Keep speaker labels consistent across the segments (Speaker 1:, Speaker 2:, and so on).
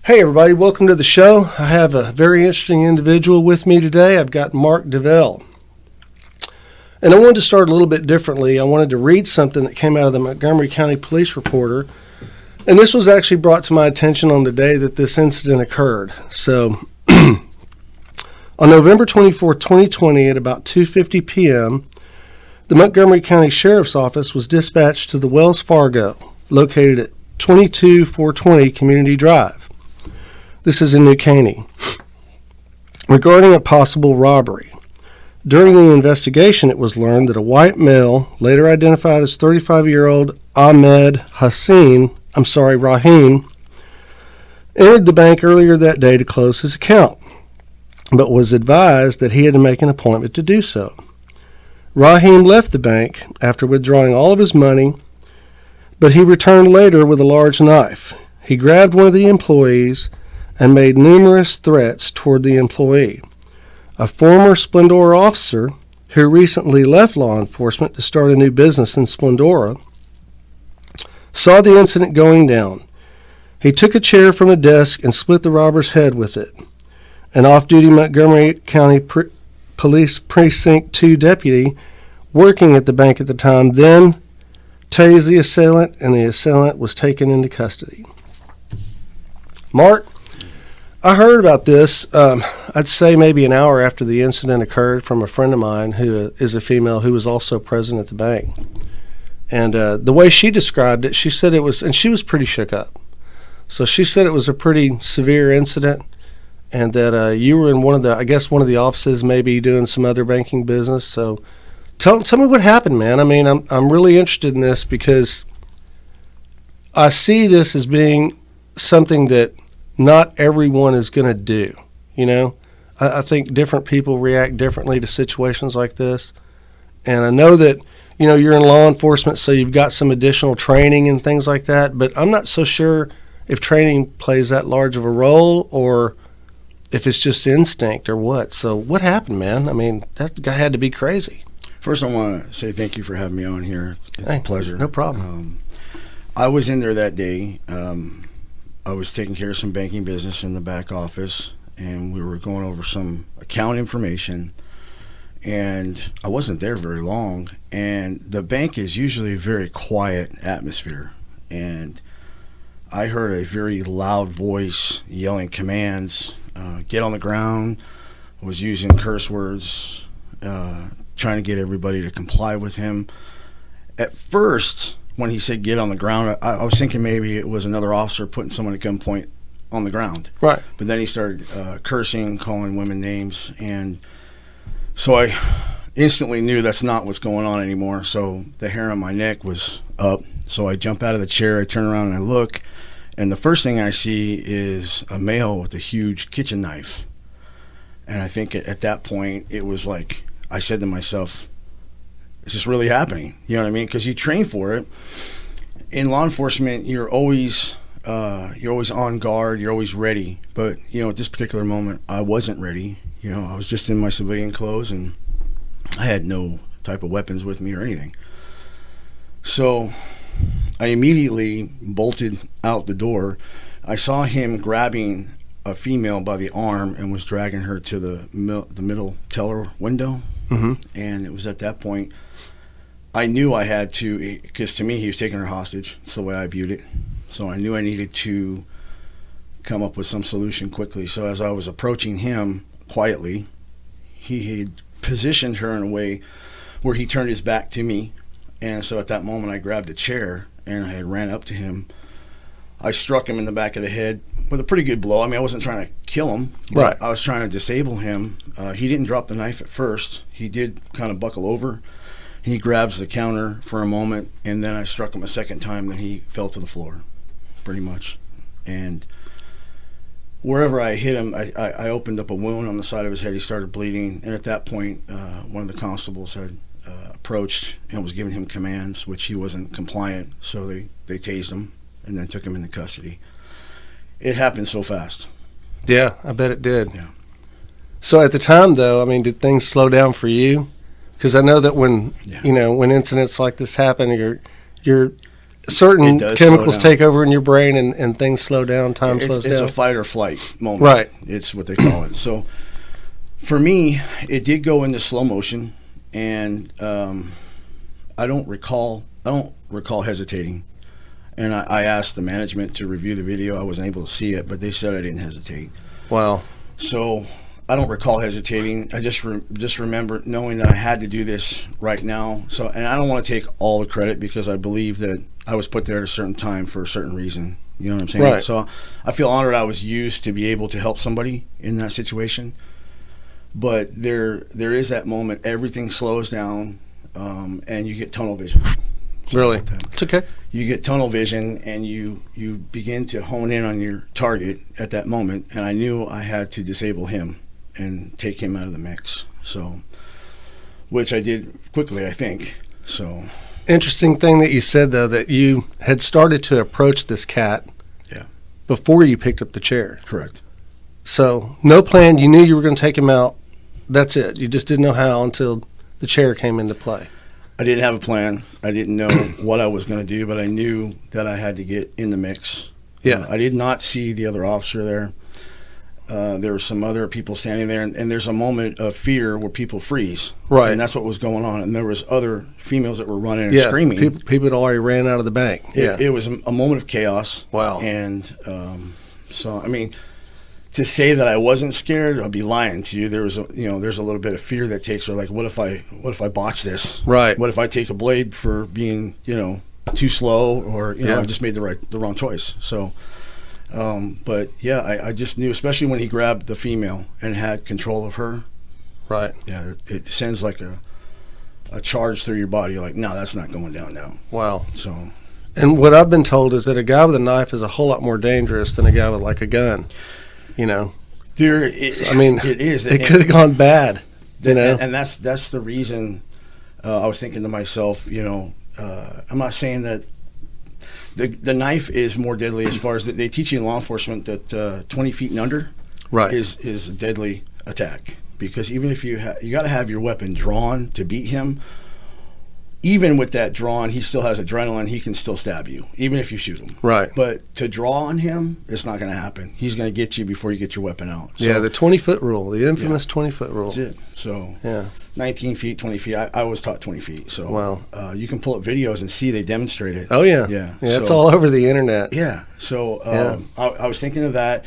Speaker 1: Hey everybody, welcome to the show. I have a very interesting individual with me today. I've got Mark Divel. And I wanted to start a little bit differently. I wanted to read something that came out of the Montgomery County Police Reporter. And this was actually brought to my attention on the day that this incident occurred. So, on November 24, 2020 at about 2:50 p.m., the Montgomery County Sheriff's Office was dispatched to the Wells Fargo, located at 22420 Community Drive. This is in New Caney, regarding a possible robbery. During the investigation, it was learned that a white male, later identified as 35-year-old Rahim, entered the bank earlier that day to close his account, but was advised that he had to make an appointment to do so. Rahim left the bank after withdrawing all of his money, but he returned later with a large knife. He grabbed one of the employees and made numerous threats toward the employee. A former Splendora officer who recently left law enforcement to start a new business in Splendora saw the incident going down. He took a chair from a desk and split the robber's head with it. An off-duty Montgomery County Police Precinct 2 deputy working at the bank at the time then tased the assailant, and the assailant was taken into custody. Mark, I heard about this, I'd say maybe an hour after the incident occurred, from a friend of mine who is a female who was also present at the bank. And the way she described it, she said it was, and she was pretty shook up. So she said it was a pretty severe incident, and that you were in one of the offices, maybe doing some other banking business. So tell me what happened, man. I mean, I'm really interested in this because I see this as being something that not everyone is going to do. You know, I think different people react differently to situations like this. And I know that, you know, you're in law enforcement, so you've got some additional training and things like that. But I'm not so sure if training plays that large of a role or if it's just instinct or what. So what happened, man? I mean, that guy had to be crazy.
Speaker 2: First, I want to say thank you for having me on here. It's a pleasure.
Speaker 1: No problem.
Speaker 2: I was in there that day. I was taking care of some banking business in the back office, and we were going over some account information, and I wasn't there very long. And the bank is usually a very quiet atmosphere, and I heard a very loud voice yelling commands, get on the ground, was using curse words, trying to get everybody to comply with him. At first, when he said get on the ground, I was thinking maybe it was another officer putting someone at gunpoint on the ground.
Speaker 1: Right.
Speaker 2: But then he started cursing, calling women names, and so I instantly knew that's not what's going on anymore. So the hair on my neck was up. So I jump out of the chair, I turn around and I look, and the first thing I see is a male with a huge kitchen knife. And I think at that point it was like, I said to myself, is this really happening? You know what I mean? Because you train for it. In law enforcement, you're always on guard. You're always ready. But you know, at this particular moment, I wasn't ready. You know, I was just in my civilian clothes, and I had no type of weapons with me or anything. So I immediately bolted out the door. I saw him grabbing a female by the arm and was dragging her to the middle teller window.
Speaker 1: Mm-hmm.
Speaker 2: And it was at that point I knew I had to, because to me he was taking her hostage. That's the way I viewed it. So I knew I needed to come up with some solution quickly. So as I was approaching him quietly, he had positioned her in a way where he turned his back to me. And so at that moment I grabbed a chair and I had ran up to him. I struck him in the back of the head with a pretty good blow. I mean, I wasn't trying to kill him, but
Speaker 1: right.
Speaker 2: I was trying to disable him. He didn't drop the knife at first. He did kind of buckle over. He grabs the counter for a moment, and then I struck him a second time, then he fell to the floor, pretty much. And wherever I hit him, I opened up a wound on the side of his head. He started bleeding, and at that point, one of the constables had approached and was giving him commands, which he wasn't compliant, so they tased him and then took him into custody. It happened so fast.
Speaker 1: Yeah, I bet it did.
Speaker 2: Yeah.
Speaker 1: So at the time, though, I mean, did things slow down for you? Because I know that when
Speaker 2: Yeah.
Speaker 1: when incidents like this happen, you're certain
Speaker 2: does
Speaker 1: chemicals
Speaker 2: slow down.
Speaker 1: take over in your brain and things slow down, time slows down.
Speaker 2: It's a fight or flight moment.
Speaker 1: Right.
Speaker 2: It's what they call it. So for me, it did go into slow motion, and I don't recall hesitating. And I asked the management to review the video. I wasn't able to see it, but they said I didn't hesitate.
Speaker 1: Wow.
Speaker 2: So I don't recall hesitating. I just remember knowing that I had to do this right now. So, and I don't want to take all the credit, because I believe that I was put there at a certain time for a certain reason. You know what I'm saying?
Speaker 1: Right.
Speaker 2: So I feel honored I was used to be able to help somebody in that situation. But there is that moment. Everything slows down, and you get tunnel vision.
Speaker 1: Really? It's okay.
Speaker 2: You get tunnel vision, and you begin to hone in on your target at that moment. And I knew I had to disable him and take him out of the mix. So, which I did quickly, I think. So,
Speaker 1: Interesting thing that you said, though, that you had started to approach this cat
Speaker 2: yeah,
Speaker 1: before you picked up the chair.
Speaker 2: correct.
Speaker 1: So no plan. You knew you were going to take him out. That's it. You just didn't know how until the chair came into play.
Speaker 2: I didn't have a plan. I didn't know what I was going to do, but I knew that I had to get in the mix.
Speaker 1: Yeah.
Speaker 2: I did not see the other officer there. There were some other people standing there, and there's a moment of fear where people freeze.
Speaker 1: Right.
Speaker 2: And that's what was going on. And there was other females that were running and
Speaker 1: Yeah.
Speaker 2: screaming.
Speaker 1: People had already ran out of the bank.
Speaker 2: It was a moment of chaos.
Speaker 1: Wow.
Speaker 2: And so, I mean, to say that I wasn't scared, I'd be lying to you. There's a little bit of fear that takes her. Like, what if I botch this?
Speaker 1: Right.
Speaker 2: What if I take a blade for being, too slow, or
Speaker 1: Yeah.
Speaker 2: I just made the wrong choice. So, but yeah, I just knew, especially when he grabbed the female and had control of her.
Speaker 1: Right.
Speaker 2: Yeah, it sends like a charge through your body. You're like, no, that's not going down now.
Speaker 1: Wow.
Speaker 2: So.
Speaker 1: And what I've been told is that a guy with a knife is a whole lot more dangerous than a guy with like a gun.
Speaker 2: It is.
Speaker 1: It could have gone bad.
Speaker 2: And that's the reason I was thinking to myself, I'm not saying that the knife is more deadly, as far as they teach you in law enforcement that 20 feet and under
Speaker 1: Right.
Speaker 2: is a deadly attack, because even if you got to have your weapon drawn to beat him. Even with that drawn, he still has adrenaline. He can still stab you, even if you shoot him.
Speaker 1: Right.
Speaker 2: But to draw on him, it's not going to happen. He's going to get you before you get your weapon out. So,
Speaker 1: Yeah, the 20-foot rule, the infamous 20-foot rule.
Speaker 2: that's it. So
Speaker 1: Yeah.
Speaker 2: 19 feet, 20 feet. I was taught 20 feet. So
Speaker 1: Wow.
Speaker 2: You can pull up videos and see they demonstrate it.
Speaker 1: Oh, yeah.
Speaker 2: Yeah.
Speaker 1: It's
Speaker 2: So-
Speaker 1: all over the internet.
Speaker 2: Yeah. So
Speaker 1: Yeah.
Speaker 2: I was thinking of that.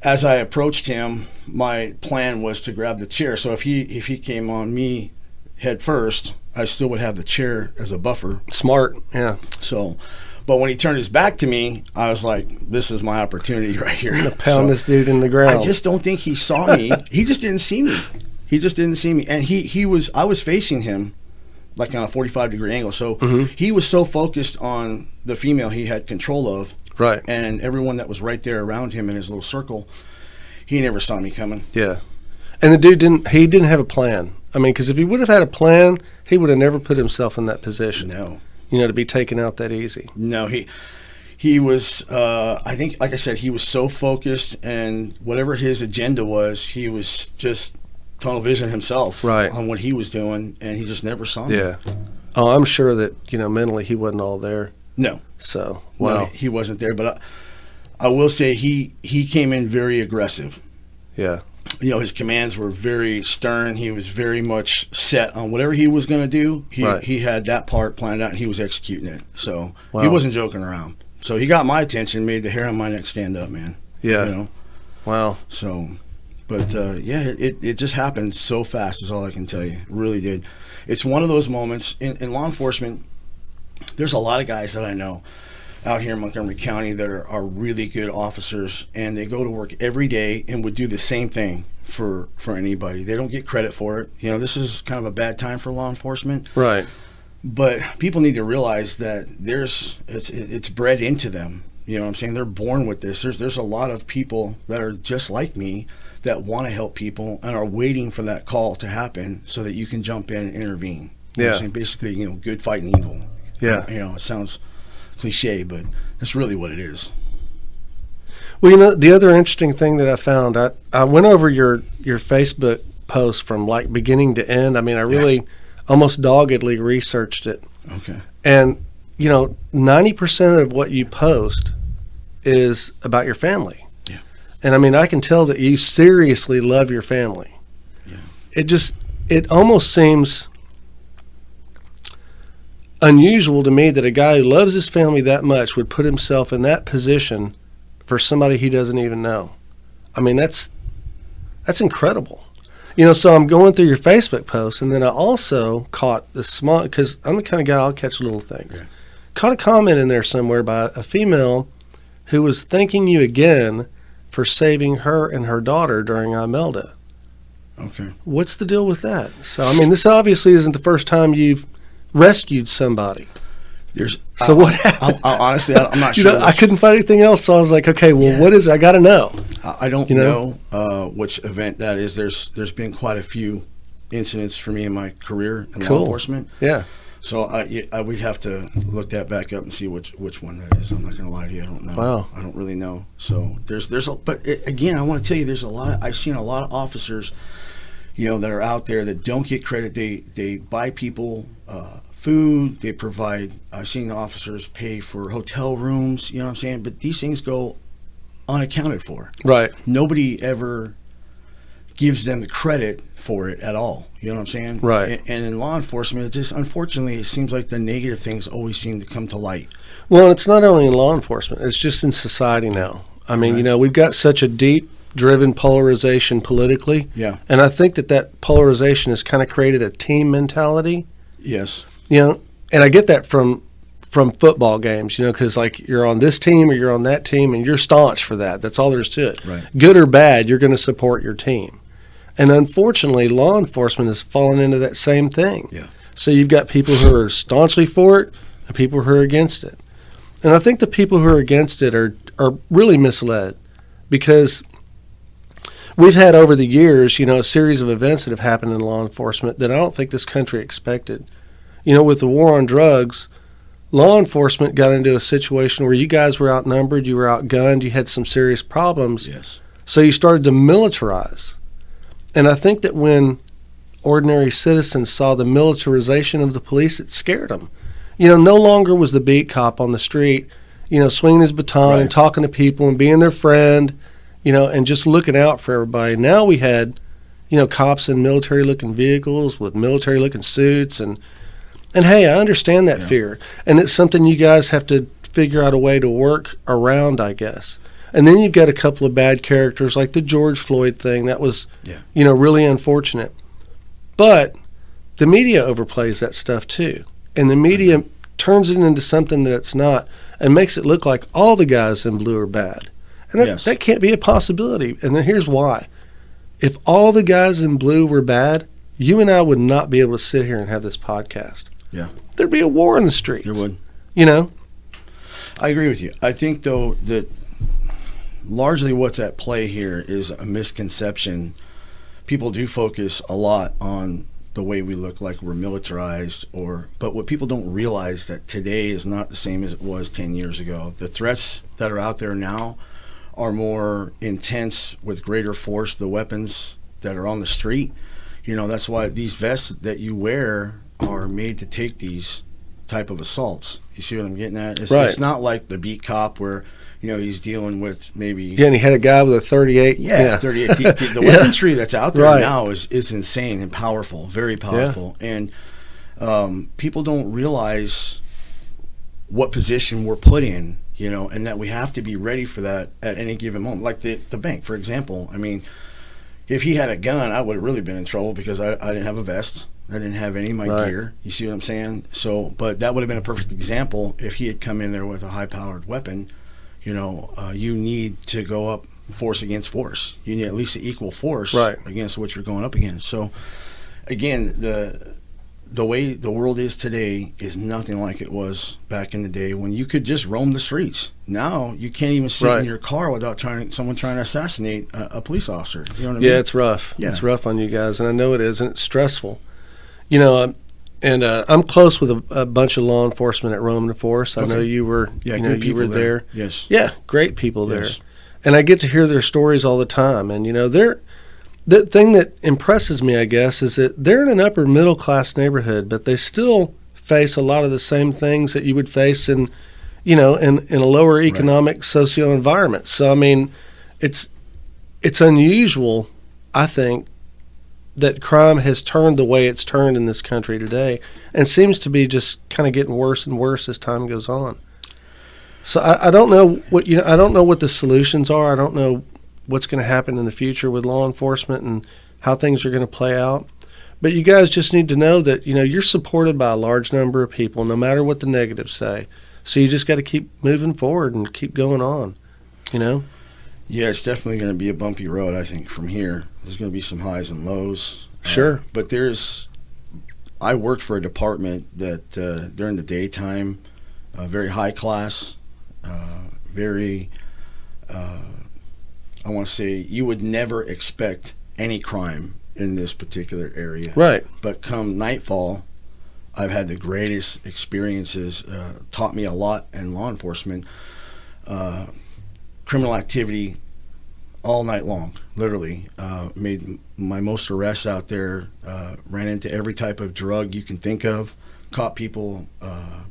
Speaker 2: As I approached him, my plan was to grab the chair. So if he came on me head first, I still would have the chair as a buffer.
Speaker 1: Smart. Yeah.
Speaker 2: So, but when he turned his back to me, I was like, this is my opportunity right here.
Speaker 1: I'm going to pound this dude in the ground.
Speaker 2: I just don't think he saw me. He just didn't see me. And I was facing him like on a 45-degree angle. So he was so focused on the female he had control of.
Speaker 1: Right.
Speaker 2: And everyone that was right there around him in his little circle, he never saw me coming.
Speaker 1: Yeah. And the dude didn't have a plan. I mean, because if he would have had a plan, he would have never put himself in that position.
Speaker 2: No.
Speaker 1: To be taken out that easy.
Speaker 2: No, he was, I think, like I said, he was so focused, and whatever his agenda was, he was just tunnel vision himself
Speaker 1: Right.
Speaker 2: on what he was doing, and he just never saw me.
Speaker 1: Yeah. Oh, I'm sure that, mentally he wasn't all there.
Speaker 2: No.
Speaker 1: So,
Speaker 2: No,
Speaker 1: wow.
Speaker 2: he wasn't there. But I will say he came in very aggressive.
Speaker 1: Yeah.
Speaker 2: His commands were very stern. He was very much set on whatever he was going to do. He had that part planned out, and he was executing it. So
Speaker 1: Wow.
Speaker 2: he wasn't joking around. So he got my attention, made the hair on my neck stand up, man.
Speaker 1: Yeah. Wow.
Speaker 2: So, but it just happened so fast is all I can tell you. It really did. It's one of those moments in law enforcement. There's a lot of guys that I know out here in Montgomery County that are really good officers, and they go to work every day and would do the same thing for anybody. They don't get credit for it. This is kind of a bad time for law enforcement.
Speaker 1: Right.
Speaker 2: But people need to realize that it's bred into them. You know what I'm saying? They're born with this. There's a lot of people that are just like me that want to help people and are waiting for that call to happen so that you can jump in and intervene. You know what I'm saying? Basically, good fighting evil.
Speaker 1: Yeah.
Speaker 2: It sounds cliche, but that's really what it is.
Speaker 1: Well, the other interesting thing that I found, I went over your Facebook post from like beginning to end. I mean, I really almost doggedly researched it.
Speaker 2: Okay.
Speaker 1: And 90% of what you post is about your family.
Speaker 2: Yeah.
Speaker 1: And I mean, I can tell that you seriously love your family.
Speaker 2: Yeah.
Speaker 1: It almost seems unusual to me that a guy who loves his family that much would put himself in that position for somebody he doesn't even know. I mean, that's incredible. So I'm going through your Facebook posts, and then I also caught the small, because I'm the kind of guy, I'll catch little things.
Speaker 2: Yeah.
Speaker 1: Caught a comment in there somewhere by a female who was thanking you again for saving her and her daughter during Imelda.
Speaker 2: Okay.
Speaker 1: What's the deal with that? So, I mean, this obviously isn't the first time you've rescued somebody. What happened?
Speaker 2: Honestly, I'm not sure.
Speaker 1: I couldn't find anything else, so I was like, okay, well, what is it? I got to know.
Speaker 2: I don't know which event that is. There's been quite a few incidents for me in my career in law enforcement.
Speaker 1: Yeah.
Speaker 2: So we'd have to look that back up and see which one that is. I'm not going to lie to you. I don't know.
Speaker 1: Wow. I
Speaker 2: don't really know. So again, I want to tell you, I've seen a lot of officers, that are out there that don't get credit. They buy people food. They provide. I've seen the officers pay for hotel rooms. You know what I'm saying? But these things go unaccounted for.
Speaker 1: Right.
Speaker 2: Nobody ever gives them the credit for it at all. You know what I'm saying?
Speaker 1: Right.
Speaker 2: And in law enforcement, unfortunately, it seems like the negative things always seem to come to light.
Speaker 1: Well, it's not only in law enforcement, it's just in society now. I mean,
Speaker 2: Right.
Speaker 1: We've got such a deep driven polarization politically.
Speaker 2: Yeah.
Speaker 1: And I think that polarization has kind of created a team mentality.
Speaker 2: Yes.
Speaker 1: And I get that from football games, because like you're on this team or you're on that team and you're staunch for that. That's all there is to it.
Speaker 2: Right.
Speaker 1: Good or bad, you're going to support your team. And unfortunately, law enforcement has fallen into that same thing.
Speaker 2: Yeah.
Speaker 1: So you've got people who are staunchly for it and people who are against it. And I think the people who are against it are really misled, because we've had over the years, a series of events that have happened in law enforcement that I don't think this country expected. With the war on drugs, law enforcement got into a situation where you guys were outnumbered, you were outgunned, you had some serious problems.
Speaker 2: Yes.
Speaker 1: So you started to militarize. And I think that when ordinary citizens saw the militarization of the police, it scared them. No longer was the beat cop on the street, swinging his baton
Speaker 2: Right.
Speaker 1: and talking to people and being their friend, and just looking out for everybody. Now we had, cops in military-looking vehicles with military-looking suits. And hey, I understand that fear. And it's something you guys have to figure out a way to work around, I guess. And then you've got a couple of bad characters like the George Floyd thing. That was, really unfortunate. But the media overplays that stuff too. And the media turns it into something that it's not and makes it look like all the guys in blue are bad. And that can't be a possibility. And then here's why. If all the guys in blue were bad, you and I would not be able to sit here and have this podcast.
Speaker 2: Yeah.
Speaker 1: There'd be a war in the streets.
Speaker 2: There would.
Speaker 1: I
Speaker 2: agree with you. I think, though, that largely what's at play here is a misconception. People do focus a lot on the way we look like we're militarized, but what people don't realize that today is not the same as it was 10 years ago. The threats that are out there now are more intense with greater force. The weapons that are on the street, that's why these vests that you wear are made to take these type of assaults. You see what I'm getting at? It's not like the beat cop where he's dealing with maybe.
Speaker 1: Yeah, and he had a guy with a 38.
Speaker 2: Yeah. 38. The weaponry that's out there now is insane and powerful, very powerful. Yeah. And people don't realize what position we're put in, and that we have to be ready for that at any given moment. Like the bank, for example. I mean, if he had a gun, I would have really been in trouble because I didn't have a vest. I didn't have any of my gear. You see what I'm saying? So, but that would have been a perfect example if he had come in there with a high-powered weapon. You need to go up force against force. You need at least an equal force against what you're going up against. So, again, the way the world is today is nothing like it was back in the day when you could just roam the streets. Now you can't even sit in your car without someone trying to assassinate a police officer. You know what I mean?
Speaker 1: Yeah, it's rough. Yeah. It's rough on you guys, and I know it is, and it's stressful. And I'm close with a bunch of law enforcement at Roman Force. I know you were, you were there.
Speaker 2: Yes.
Speaker 1: Yeah, great people there. And I get to hear their stories all the time. And, the thing that impresses me, I guess, is that they're in an upper middle class neighborhood, but they still face a lot of the same things that you would face in, in a lower economic socio environment. So I mean, it's unusual, I think, that crime has turned the way it's turned in this country today, and seems to be just kind of getting worse and worse as time goes on. So I don't know what I don't know what the solutions are. I don't know what's going to happen in the future with law enforcement and how things are going to play out. But you guys just need to know that, you're supported by a large number of people, no matter what the negatives say. So you just got to keep moving forward and keep going on,
Speaker 2: Yeah, it's definitely going to be a bumpy road, I think, from here. There's going to be some highs and lows.
Speaker 1: Sure.
Speaker 2: But I worked for a department that during the daytime, very high class, very, I want to say, you would never expect any crime in this particular area.
Speaker 1: Right.
Speaker 2: But come nightfall, I've had the greatest experiences, taught me a lot in law enforcement. Criminal activity all night long, literally. Made my most arrests out there, ran into every type of drug you can think of, caught people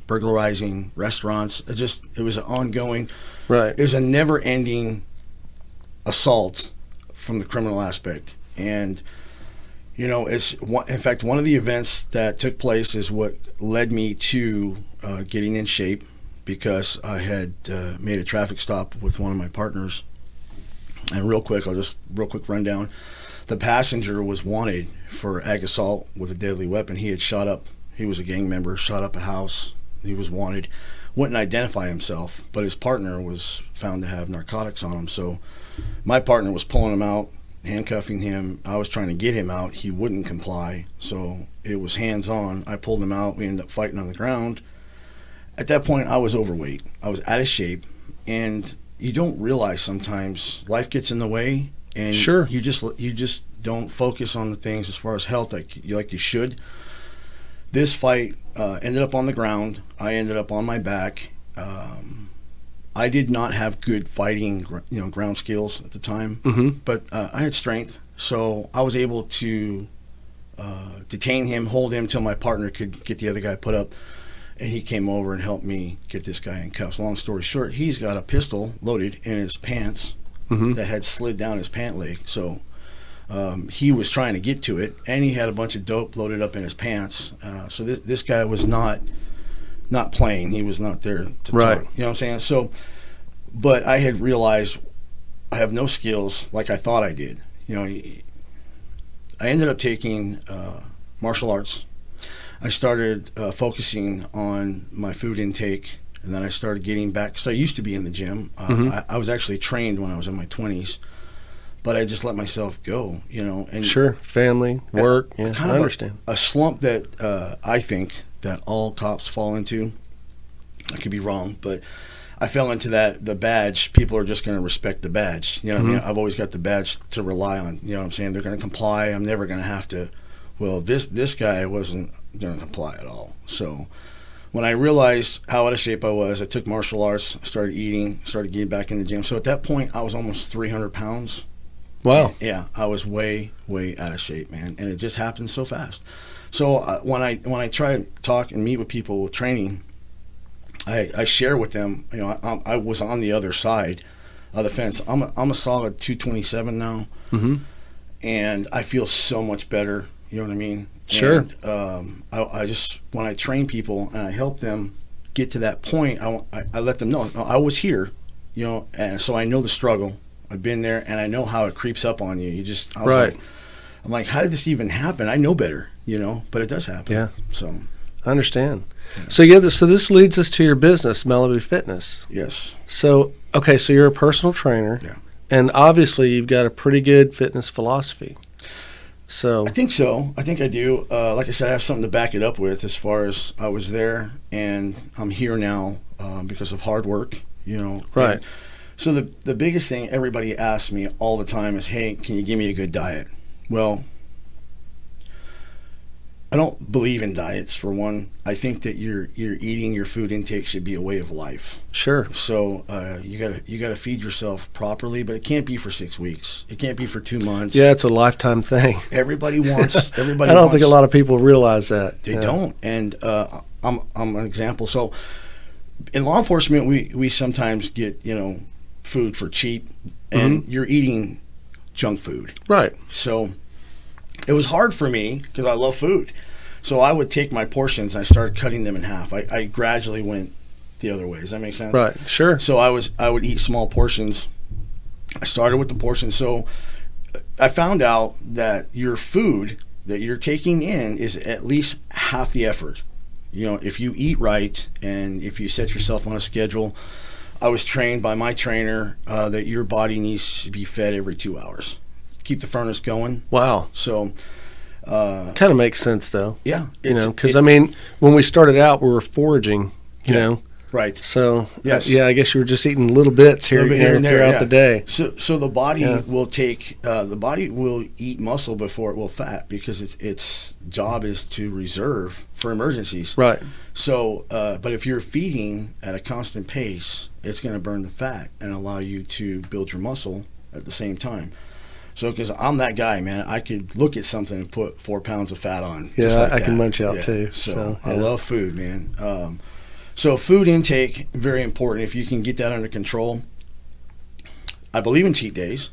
Speaker 2: burglarizing restaurants. It was an ongoing,
Speaker 1: right.
Speaker 2: It was a never-ending assault from the criminal aspect. And in fact, one of the events that took place is what led me to getting in shape, because I had made a traffic stop with one of my partners. And real quick rundown. The passenger was wanted for ag assault with a deadly weapon. He was a gang member, shot up a house. He was wanted. Wouldn't identify himself, but his partner was found to have narcotics on him. So my partner was pulling him out, handcuffing him. I was trying to get him out. He wouldn't comply. So it was hands-on. I pulled him out. We ended up fighting on the ground. At that point, I was overweight. I was out of shape. And you don't realize sometimes life gets in the way. And
Speaker 1: sure.
Speaker 2: you just don't focus on the things as far as health like you should. This fight ended up on the ground. I ended up on my back. I did not have good fighting, ground skills at the time, but I had strength, so I was able to detain him, hold him till my partner could get the other guy put up, and he came over and helped me get this guy in cuffs. Long story short, he's got a pistol loaded in his pants that had slid down his pant leg, so he was trying to get to it, and he had a bunch of dope loaded up in his pants. So this guy was not playing. He was not there to
Speaker 1: right.
Speaker 2: talk. You know what I'm saying? So, but I had realized I have no skills like I thought I did. I ended up taking martial arts. I started focusing on my food intake, and then I started getting back, because I used to be in the gym. I was actually trained when I was in my 20s. But I just let myself go, And
Speaker 1: sure, family, work, yeah, I understand.
Speaker 2: A slump that I think that all cops fall into. I could be wrong, but I fell into that. The badge, people are just going to respect the badge. You know what I mean? I've always got the badge to rely on. You know what I'm saying? They're going to comply. I'm never going to have to. Well, this guy wasn't going to comply at all. So when I realized how out of shape I was, I took martial arts, started eating, started getting back in the gym. So at that point, I was almost 300 pounds.
Speaker 1: Wow.
Speaker 2: Yeah, I was way out of shape, man, and it just happened so fast. So when I try to talk and meet with people with training, I share with them. I was on the other side of the fence. I'm a solid 227 now, and I feel so much better. You know what I mean?
Speaker 1: Sure.
Speaker 2: And, I just, when I train people and I help them get to that point, I let them know I was here, and so I know the struggle. I've been there, and I know how it creeps up on you.
Speaker 1: Right.
Speaker 2: I'm like, how did this even happen? I know better, but it does happen.
Speaker 1: Yeah.
Speaker 2: So
Speaker 1: I understand. Yeah. So this leads us to your business, Malibu Fitness.
Speaker 2: Yes.
Speaker 1: So you're a personal trainer.
Speaker 2: Yeah.
Speaker 1: And obviously you've got a pretty good fitness philosophy. So
Speaker 2: I think so. I think I do. Like I said, I have something to back it up with, as far as I was there and I'm here now because of hard work,
Speaker 1: Right.
Speaker 2: And so the biggest thing everybody asks me all the time is, hey, can you give me a good diet? Well, I don't believe in diets, for one. I think that your eating, your food intake should be a way of life.
Speaker 1: Sure.
Speaker 2: So you gotta feed yourself properly, but it can't be for 6 weeks. It can't be for 2 months.
Speaker 1: Yeah, it's a lifetime thing.
Speaker 2: Everybody wants.
Speaker 1: I don't think a lot of people realize that.
Speaker 2: They don't. And I'm an example. So in law enforcement, we sometimes get, food for cheap, and you're eating junk food.
Speaker 1: Right.
Speaker 2: So it was hard for me because I love food. So I would take my portions and I started cutting them in half. I gradually went the other way. Does that make sense?
Speaker 1: Right. Sure.
Speaker 2: So I would eat small portions. I started with the portions. So I found out that your food that you're taking in is at least half the effort. If you eat right and if you set yourself on a schedule, I was trained by my trainer that your body needs to be fed every 2 hours. Keep the furnace going.
Speaker 1: Wow.
Speaker 2: So
Speaker 1: kind of makes sense though.
Speaker 2: Yeah.
Speaker 1: Because when we started out, we were foraging, you know.
Speaker 2: Right.
Speaker 1: So,
Speaker 2: yes.
Speaker 1: I guess you were just eating little bits here and there, throughout the day.
Speaker 2: So the body will the body will eat muscle before it will fat because its job is to reserve for emergencies.
Speaker 1: Right.
Speaker 2: So, but if you're feeding at a constant pace, it's going to burn the fat and allow you to build your muscle at the same time. So, because I'm that guy, man, I could look at something and put 4 pounds of fat on.
Speaker 1: Yeah, I can munch out too.
Speaker 2: So I love food, man. So food intake, very important. If you can get that under control, I believe in cheat days.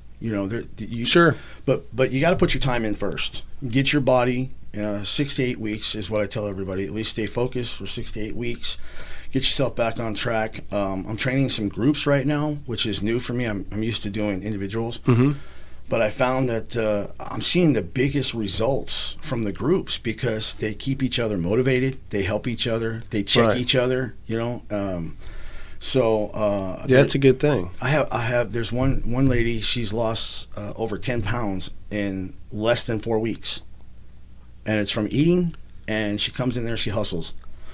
Speaker 1: Sure.
Speaker 2: But you got to put your time in first. Get your body. 6 to 8 weeks is what I tell everybody. At least stay focused for 6 to 8 weeks. Get yourself back on track. I'm training some groups right now, which is new for me. I'm used to doing individuals. Mm-hmm. But I found that I'm seeing the biggest results from the groups because they keep each other motivated. They help each other. They check each other. So
Speaker 1: that's a good thing.
Speaker 2: I have. There's one lady. She's lost over 10 pounds in less than 4 weeks, and it's from eating. And she comes in there. She hustles.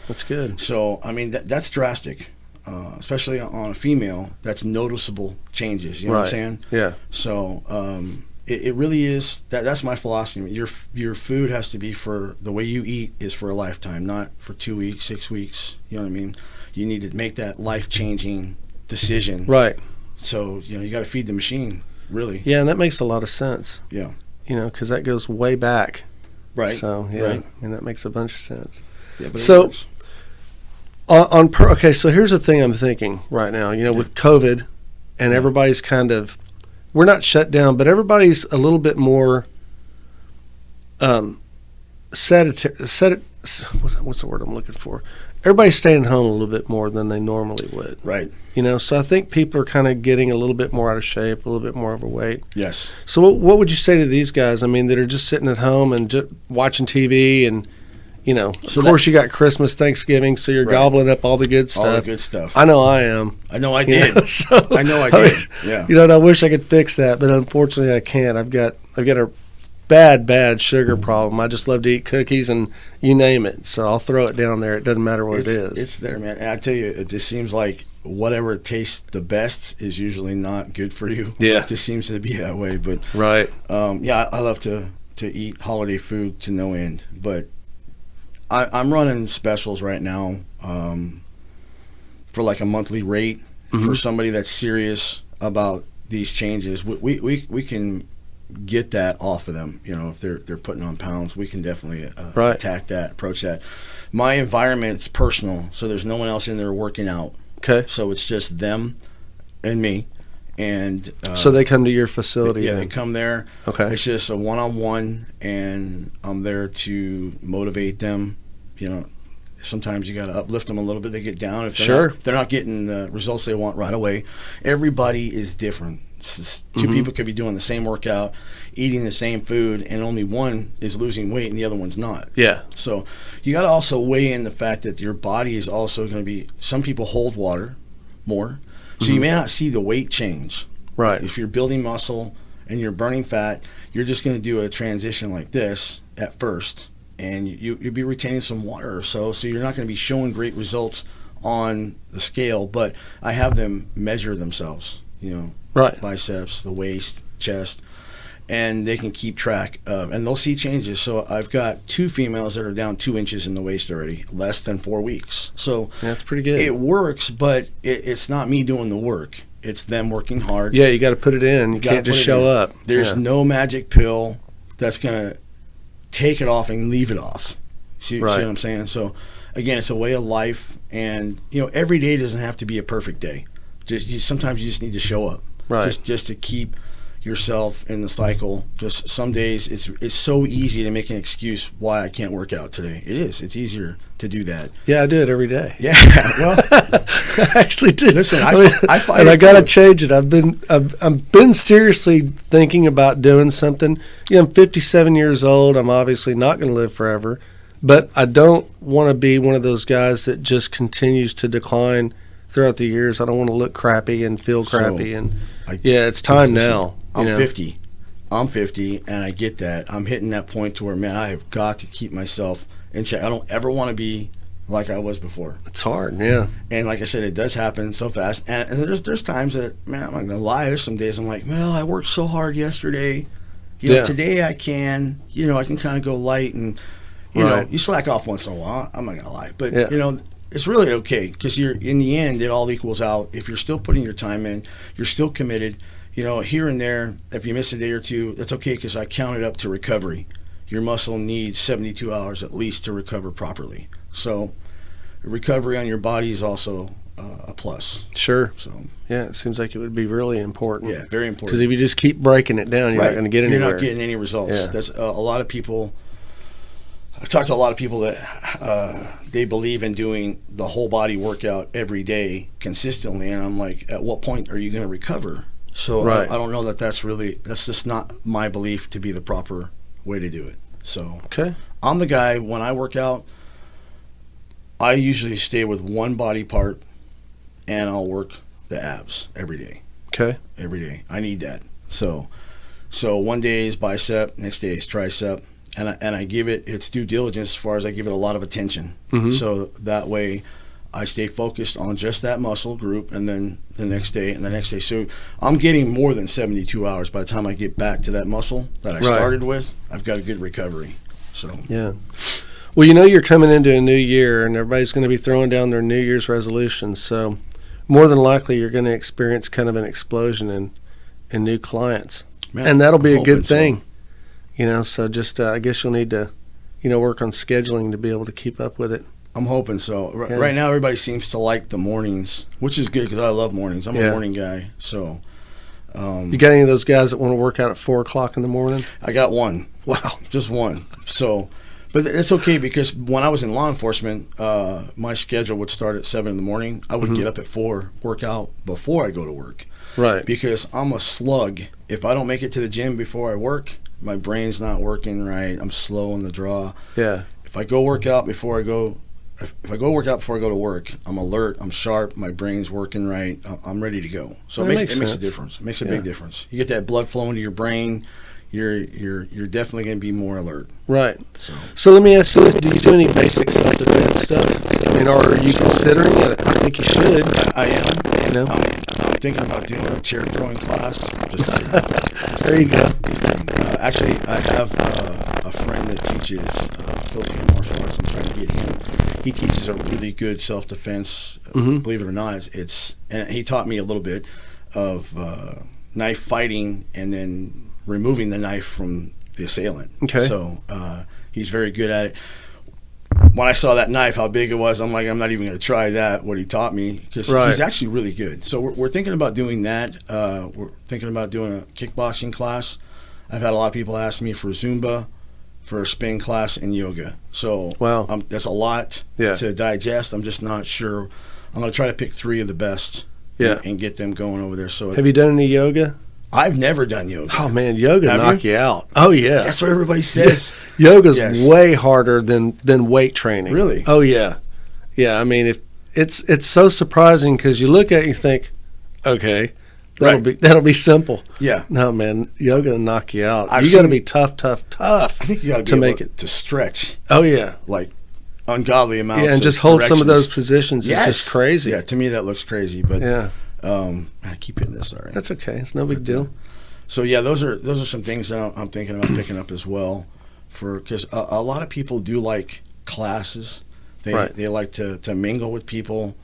Speaker 1: That's good.
Speaker 2: So I mean that's drastic. Especially on a female, that's noticeable changes. You know what I'm saying?
Speaker 1: Yeah.
Speaker 2: So it really is. That's my philosophy. Your food has to be for the way you eat is for a lifetime, not for 2 weeks, 6 weeks. You know what I mean? You need to make that life-changing decision.
Speaker 1: Right.
Speaker 2: So you got to feed the machine, really.
Speaker 1: Yeah, and that makes a lot of sense.
Speaker 2: Yeah.
Speaker 1: Because that goes way back.
Speaker 2: Right.
Speaker 1: So
Speaker 2: right.
Speaker 1: And that makes a bunch of sense.
Speaker 2: Yeah, but
Speaker 1: so.
Speaker 2: It works.
Speaker 1: Okay, so here's the thing I'm thinking right now. With COVID, and everybody's we're not shut down, but everybody's a little bit more sedentary. What's the word I'm looking for? Everybody's staying home a little bit more than they normally would.
Speaker 2: Right.
Speaker 1: So I think people are kind of getting a little bit more out of shape, a little bit more overweight.
Speaker 2: Yes.
Speaker 1: So what would you say to these guys? I mean, that are just sitting at home and just watching TV and. So of course you got Christmas, Thanksgiving, so you're gobbling up all the good stuff.
Speaker 2: All the good stuff.
Speaker 1: I know I am.
Speaker 2: I know I did. I know I did. Yeah.
Speaker 1: And I wish I could fix that, but unfortunately I can't. I've got a bad sugar problem. I just love to eat cookies and you name it. So I'll throw it down there. It doesn't matter what it is.
Speaker 2: It's there, man. And I tell you, it just seems like whatever tastes the best is usually not good for you.
Speaker 1: Yeah.
Speaker 2: It just seems to be that way. But
Speaker 1: right.
Speaker 2: I love to eat holiday food to no end, but I'm running specials right now for like a monthly rate for somebody that's serious about these changes. We can get that off of them. If they're putting on pounds, we can definitely attack that, approach that. My environment's personal, so there's no one else in there working out.
Speaker 1: Okay.
Speaker 2: So it's just them and me. And
Speaker 1: so they come to your facility.
Speaker 2: Yeah, they come there.
Speaker 1: Okay.
Speaker 2: It's just a one-on-one, and I'm there to motivate them. Sometimes you got to uplift them a little bit. They get down if they're not getting the results they want right away. Everybody is different. Two people could be doing the same workout, eating the same food, and only one is losing weight and the other one's not.
Speaker 1: Yeah.
Speaker 2: So you got to also weigh in the fact that your body is also going to be. Some people hold water more, so you may not see the weight change.
Speaker 1: Right.
Speaker 2: If you're building muscle and you're burning fat, you're just going to do a transition like this at first. And you'll be retaining some water or so you're not going to be showing great results on the scale. But I have them measure themselves, biceps, the waist, chest, and they can keep track of, and they'll see changes. So I've got 2 females that are down 2 inches in the waist already, less than 4 weeks. So
Speaker 1: that's pretty good.
Speaker 2: It works, but it's not me doing the work. It's them working hard.
Speaker 1: Yeah, you got to put it in. You can't just show up.
Speaker 2: There's no magic pill that's going to take it off and leave it off. See what I'm saying? So again, it's a way of life, and every day doesn't have to be a perfect day. Sometimes you just need to show up,
Speaker 1: right?
Speaker 2: Just to keep yourself in the cycle. Just some days it's so easy to make an excuse why I can't work out today. It is. It's easier to do that.
Speaker 1: Yeah, I do it every day.
Speaker 2: Yeah, well,
Speaker 1: I actually do.
Speaker 2: Listen, I find
Speaker 1: I got to change it. I've been seriously thinking about doing something. I'm 57 years old. I'm obviously not going to live forever, but I don't want to be one of those guys that just continues to decline throughout the years. I don't want to look crappy and feel crappy. It's time now.
Speaker 2: I'm 50. I'm 50, and I get that. I'm hitting that point to where, man, I have got to keep myself in check. I don't ever want to be like I was before.
Speaker 1: It's hard, yeah.
Speaker 2: And like I said, it does happen so fast. And there's times that, man, I'm not gonna lie. There's some days I'm like, well, I worked so hard yesterday. Today I can. I can kind of go light, and you slack off once in a while. I'm not gonna lie, but it's really okay, because in the end, it all equals out. If you're still putting your time in, you're still committed. Here and there, if you miss a day or two, that's okay, because I count it up to recovery. Your muscle needs 72 hours at least to recover properly. So recovery on your body is also a plus.
Speaker 1: Sure.
Speaker 2: So
Speaker 1: yeah, it seems like it would be really important.
Speaker 2: Yeah, very important.
Speaker 1: Because if you just keep breaking it down, you're not going to get anywhere.
Speaker 2: You're not getting any results.
Speaker 1: Yeah.
Speaker 2: That's a lot of people. I've talked to a lot of people that they believe in doing the whole body workout every day consistently, and I'm like, at what point are you going to recover? So I don't know that's just not my belief to be the proper way to do it. So I'm the guy, when I work out, I usually stay with one body part, and I'll work the abs every day.
Speaker 1: Okay.
Speaker 2: Every day. I need that. So one day is bicep, next day is tricep, and I give it its due diligence as far as I give it a lot of attention.
Speaker 1: Mm-hmm.
Speaker 2: So that way I stay focused on just that muscle group, and then the next day and the next day. So I'm getting more than 72 hours by the time I get back to that muscle that I started with. I've got a good recovery. So
Speaker 1: yeah. Well, you're coming into a new year, and everybody's going to be throwing down their New Year's resolutions. So more than likely, you're going to experience kind of an explosion in new clients. Man, and that'll be a good thing. So just I guess you'll need to, work on scheduling to be able to keep up with it.
Speaker 2: I'm hoping so. Right now, everybody seems to like the mornings, which is good, because I love mornings. I'm a morning guy. So
Speaker 1: you got any of those guys that want to work out at 4 o'clock in the morning?
Speaker 2: I got one.
Speaker 1: Wow.
Speaker 2: Just one. So, but it's okay, because when I was in law enforcement, my schedule would start at 7 in the morning. I would get up at 4, work out before I go to work.
Speaker 1: Right.
Speaker 2: Because I'm a slug. If I don't make it to the gym before I work, my brain's not working right. I'm slow in the draw.
Speaker 1: Yeah.
Speaker 2: If I go work out before I go to work, I'm alert, I'm sharp, my brain's working right, I'm ready to go. So it makes a difference. It makes a big difference. You get that blood flowing to your brain, you're definitely going to be more alert.
Speaker 1: Right. So let me ask you, do you do any basic self-defense stuff? I mean, are you considering it? I think you should.
Speaker 2: I am. I'm thinking about doing a chair throwing class.
Speaker 1: There you go.
Speaker 2: Actually, I have a friend that teaches Philippine martial arts. I'm trying to get him. He teaches a really good self-defense. Believe it or not, and he taught me a little bit of knife fighting, and then removing the knife from the assailant.
Speaker 1: Okay.
Speaker 2: So he's very good at it. When I saw that knife, how big it was, I'm like, I'm not even going to try that, what he taught me, because he's actually really good. So we're thinking about doing that. We're thinking about doing a kickboxing class. I've had a lot of people ask me for Zumba, for a spin class, and yoga. So that's a lot to digest. I'm just not sure. I'm going to try to pick 3 of the best and get them going over there. So
Speaker 1: have you done any yoga?
Speaker 2: I've never done yoga.
Speaker 1: Oh, man, yoga knock you out. Oh, yeah.
Speaker 2: That's what everybody says.
Speaker 1: Yeah. Yoga's way harder than weight training.
Speaker 2: Really?
Speaker 1: Oh, yeah. Yeah, I mean, it's so surprising, because you look at it and you think, okay, that'll be simple.
Speaker 2: Yeah.
Speaker 1: No, man, yoga will knock you out. You got to be tough.
Speaker 2: I think you got to make it to stretch.
Speaker 1: Oh, yeah.
Speaker 2: Like ungodly amounts.
Speaker 1: Yeah, and just hold some of those positions. It's just crazy.
Speaker 2: Yeah, to me that looks crazy, but I keep hitting this. All right,
Speaker 1: that's okay. It's no big deal.
Speaker 2: So yeah, those are some things that I'm thinking about picking up as well, because a lot of people do like classes. They like to mingle with people,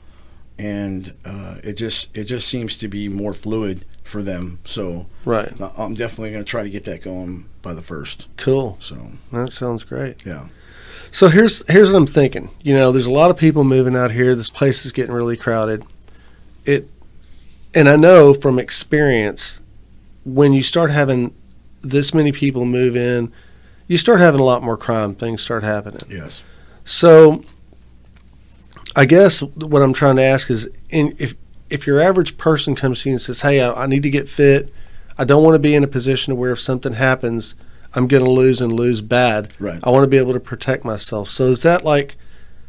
Speaker 2: and it just seems to be more fluid for them. So I'm definitely going to try to get that going by the 1st.
Speaker 1: Cool.
Speaker 2: So
Speaker 1: that sounds great.
Speaker 2: Yeah.
Speaker 1: So here's what I'm thinking. You know, there's a lot of people moving out here. This place is getting really crowded. And I know from experience, when you start having this many people move in, you start having a lot more crime. Things start happening.
Speaker 2: Yes.
Speaker 1: So I guess what I'm trying to ask is, if your average person comes to you and says, hey, I need to get fit, I don't want to be in a position where if something happens, I'm going to lose bad.
Speaker 2: Right.
Speaker 1: I want to be able to protect myself. So is that like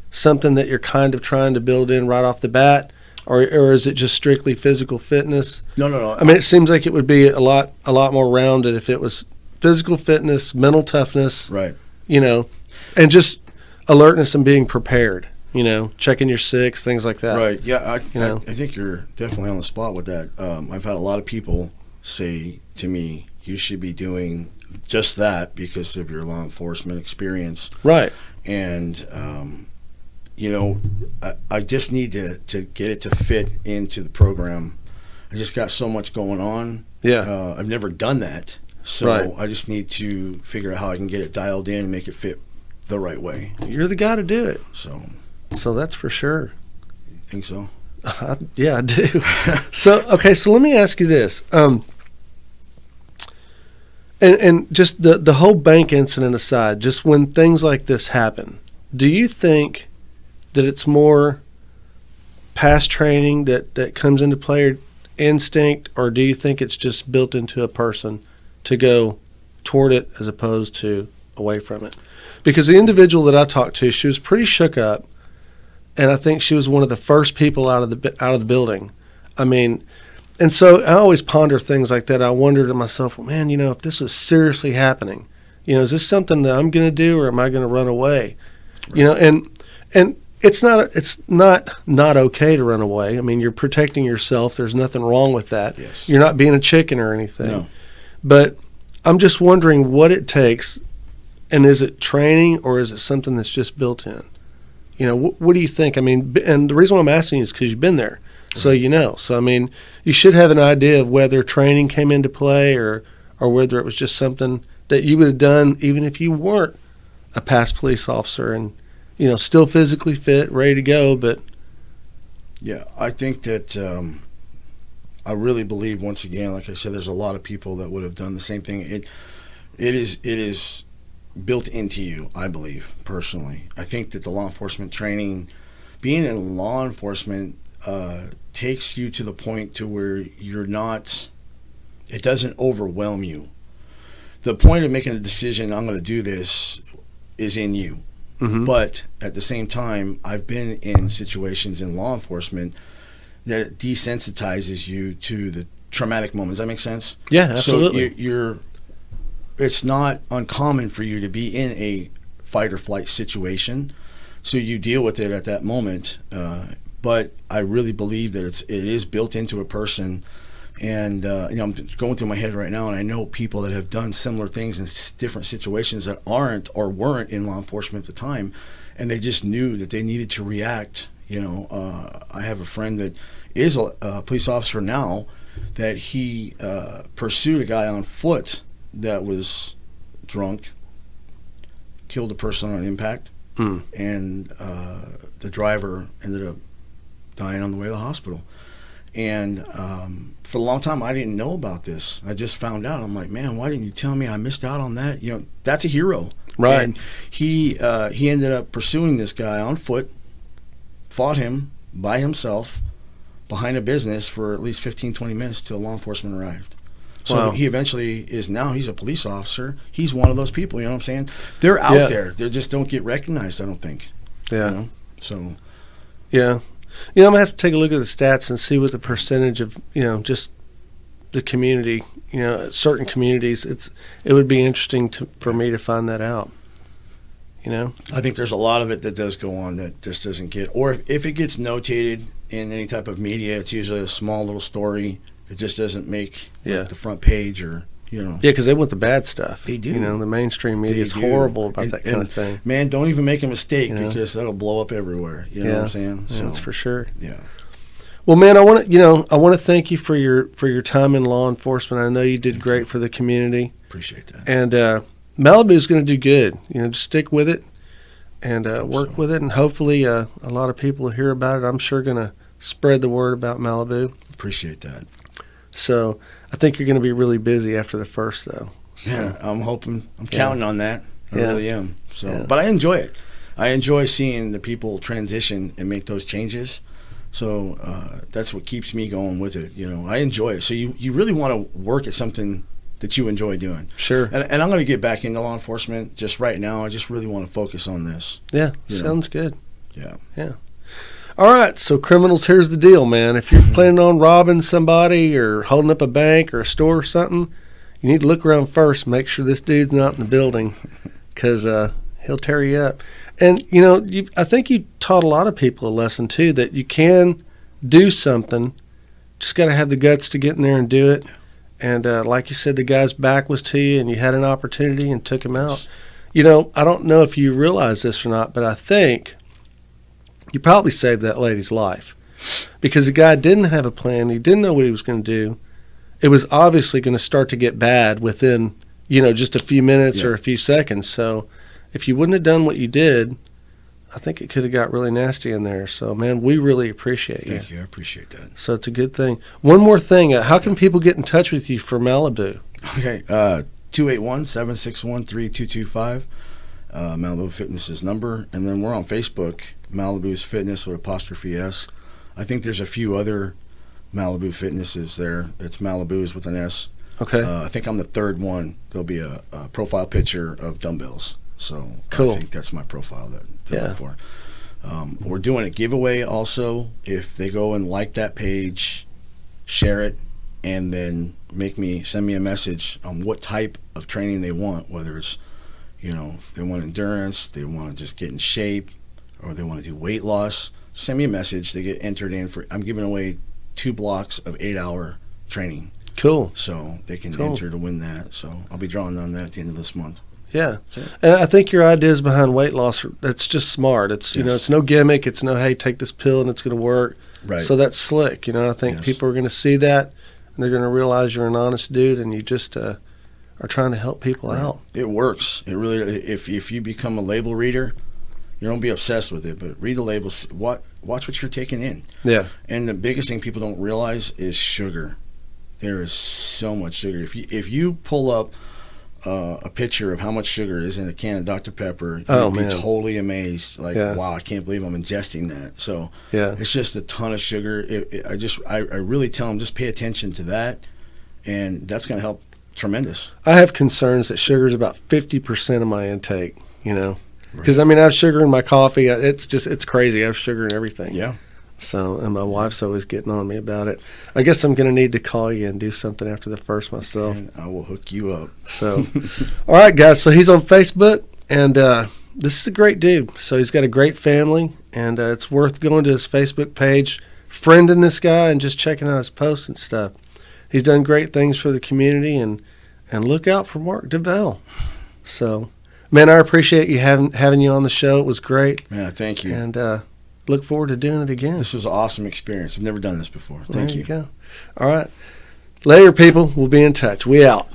Speaker 1: something that you're kind of trying to build in right off the bat, or is it just strictly physical fitness?
Speaker 2: No.
Speaker 1: I mean, it seems like it would be a lot more rounded if it was physical fitness, mental toughness,
Speaker 2: right?
Speaker 1: You know, and just alertness and being prepared. You know, checking your six, things like that.
Speaker 2: Right. Yeah. I think you're definitely on the spot with that. I've had a lot of people say to me, you should be doing just that because of your law enforcement experience.
Speaker 1: Right.
Speaker 2: And, you know, I just need to get it to fit into the program. I just got so much going on.
Speaker 1: Yeah.
Speaker 2: I've never done that. So
Speaker 1: right.
Speaker 2: I just need to figure out how I can get it dialed in and make it fit the right way.
Speaker 1: You're the guy to do it.
Speaker 2: So
Speaker 1: that's for sure.
Speaker 2: Think so?
Speaker 1: Yeah, I do. So let me ask you this. And just the whole bank incident aside, just when things like this happen, do you think that it's more past training that comes into play, or instinct, or do you think it's just built into a person to go toward it as opposed to away from it? Because the individual that I talked to, she was pretty shook up, and I think she was one of the first people out of the building. I mean, and so I always ponder things like that. I wonder to myself, well, man, you know, if this was seriously happening, you know, is this something that I'm going to do, or am I going to run away? Right. You know, and it's not okay to run away. I mean, you're protecting yourself. There's nothing wrong with that.
Speaker 2: Yes.
Speaker 1: You're not being a chicken or anything.
Speaker 2: No.
Speaker 1: But I'm just wondering what it takes, and is it training, or is it something that's just built in? You know, what do you think? I mean, and the reason why I'm asking you is because you've been there. So you know. So, I mean, you should have an idea of whether training came into play or whether it was just something that you would have done even if you weren't a past police officer and, you know, still physically fit, ready to go. But
Speaker 2: yeah, I think that I really believe, once again, like I said, there's a lot of people that would have done the same thing. It is built into you, I believe, personally. I think that the law enforcement training, being in law enforcement, takes you to the point to where you're not, it doesn't overwhelm you. The point of making a decision, I'm going to do this, is in you. Mm-hmm. But at the same time, I've been in situations in law enforcement that it desensitizes you to the traumatic moments. Does that make sense?
Speaker 1: Yeah, absolutely.
Speaker 2: So it's not uncommon for you to be in a fight or flight situation. So you deal with it at that moment. But I really believe that it is built into a person. And, you know, I'm going through my head right now, and I know people that have done similar things in different situations that aren't or weren't in law enforcement at the time, and they just knew that they needed to react. You know, I have a friend that is a police officer now, that he pursued a guy on foot that was drunk, killed a person on impact, and the driver ended up dying on the way to the hospital. And for a long time, I didn't know about this. I just found out. I'm like, man, why didn't you tell me? I missed out on that. You know, that's a hero.
Speaker 1: Right.
Speaker 2: And he ended up pursuing this guy on foot, fought him by himself behind a business for at least 15, 20 minutes till law enforcement arrived. So
Speaker 1: wow.
Speaker 2: He eventually he's a police officer. He's one of those people, you know what I'm saying? They're out there. They just don't get recognized, I don't think.
Speaker 1: Yeah.
Speaker 2: You know? So.
Speaker 1: Yeah. You know, I'm going to have to take a look at the stats and see what the percentage of, you know, just the community, you know, certain communities, it would be interesting for me to find that out, you know.
Speaker 2: I think there's a lot of it that does go on that just doesn't get, or if it gets notated in any type of media, it's usually a small little story. It just doesn't make the front page, or, you know.
Speaker 1: Yeah, because they want the bad stuff.
Speaker 2: They do.
Speaker 1: You know, the mainstream media is horrible about that kind of thing.
Speaker 2: Man, don't even make a mistake, because that'll blow up everywhere. You know what I'm saying?
Speaker 1: So, that's for sure.
Speaker 2: Yeah.
Speaker 1: Well, man, I want to thank you for your time in law enforcement. I know you did great for the community.
Speaker 2: Appreciate that.
Speaker 1: And Malibu is going to do good. You know, just stick with it. and work with it. And hopefully a lot of people will hear about it. I'm sure going to spread the word about Malibu.
Speaker 2: Appreciate that.
Speaker 1: So I think you're going to be really busy after the first, though. So,
Speaker 2: yeah, I'm hoping. I'm counting on that. I really am. So, but I enjoy it. I enjoy seeing the people transition and make those changes. So that's what keeps me going with it. I enjoy it. So you really want to work at something that you enjoy doing.
Speaker 1: Sure.
Speaker 2: And I'm going to get back into law enforcement just right now. I just really want to focus on this.
Speaker 1: Yeah, sounds good.
Speaker 2: Yeah.
Speaker 1: Yeah. All right, so criminals, here's the deal, man. If you're planning on robbing somebody or holding up a bank or a store or something, you need to look around first and make sure this dude's not in the building, because he'll tear you up. And, I think you taught a lot of people a lesson, too, that you can do something, just got to have the guts to get in there and do it. And like you said, the guy's back was to you and you had an opportunity and took him out. I don't know if you realize this or not, but I think you probably saved that lady's life, because the guy didn't have a plan. He didn't know what he was going to do. It was obviously going to start to get bad within, just a few minutes or a few seconds. So if you wouldn't have done what you did, I think it could have got really nasty in there. So, man, we really appreciate you.
Speaker 2: Thank you. I appreciate that.
Speaker 1: So it's a good thing. One more thing. How can people get in touch with you for Malibu?
Speaker 2: Okay. 281-761-3225. Malibu Fitness's number. And then we're on Facebook, Malibu's Fitness with apostrophe S. I think there's a few other Malibu Fitnesses there. It's Malibu's with an S.
Speaker 1: Okay.
Speaker 2: I think I'm the third one. There'll be a profile picture of dumbbells. So
Speaker 1: cool.
Speaker 2: I think that's my profile that they're looking for. We're doing a giveaway also. If they go and like that page, share it, and then send me a message on what type of training they want, whether it's, they want endurance, they want to just get in shape, or they want to do weight loss. Send me a message. They get entered in I'm giving away 2 blocks of 8-hour training.
Speaker 1: Cool.
Speaker 2: So they can enter to win that. So I'll be drawing on that at the end of this month.
Speaker 1: Yeah. And I think your ideas behind weight loss, that's just smart. It's, it's no gimmick. It's no, hey, take this pill and it's going to work.
Speaker 2: Right.
Speaker 1: So that's slick. I think people are going to see that and they're going to realize you're an honest dude and you just are trying to help people out.
Speaker 2: It works. It really, if you become a label reader, you don't be obsessed with it, but read the labels. Watch what you're taking in.
Speaker 1: Yeah.
Speaker 2: And the biggest thing people don't realize is sugar. There is so much sugar. If you pull up a picture of how much sugar is in a can of Dr. Pepper, you'll be totally amazed. Wow, I can't believe I'm ingesting that. So it's just a ton of sugar. I really tell them, just pay attention to that, and that's going to help tremendous.
Speaker 1: I have concerns that sugar is about 50% of my intake, because I have sugar in my coffee. It's crazy. I have sugar in everything.
Speaker 2: Yeah.
Speaker 1: So, and my wife's always getting on me about it. I guess I'm going to need to call you and do something after the first myself.
Speaker 2: And I will hook you up.
Speaker 1: So, all right, guys. So he's on Facebook, and this is a great dude. So he's got a great family, and it's worth going to his Facebook page, friending this guy, and just checking out his posts and stuff. He's done great things for the community, and look out for Mark Divel. So, man, I appreciate you having you on the show. It was great.
Speaker 2: Yeah, thank you.
Speaker 1: And look forward to doing it again.
Speaker 2: This was an awesome experience. I've never done this before. Thank you.
Speaker 1: There you go. All right. Later, people. We'll be in touch. We out.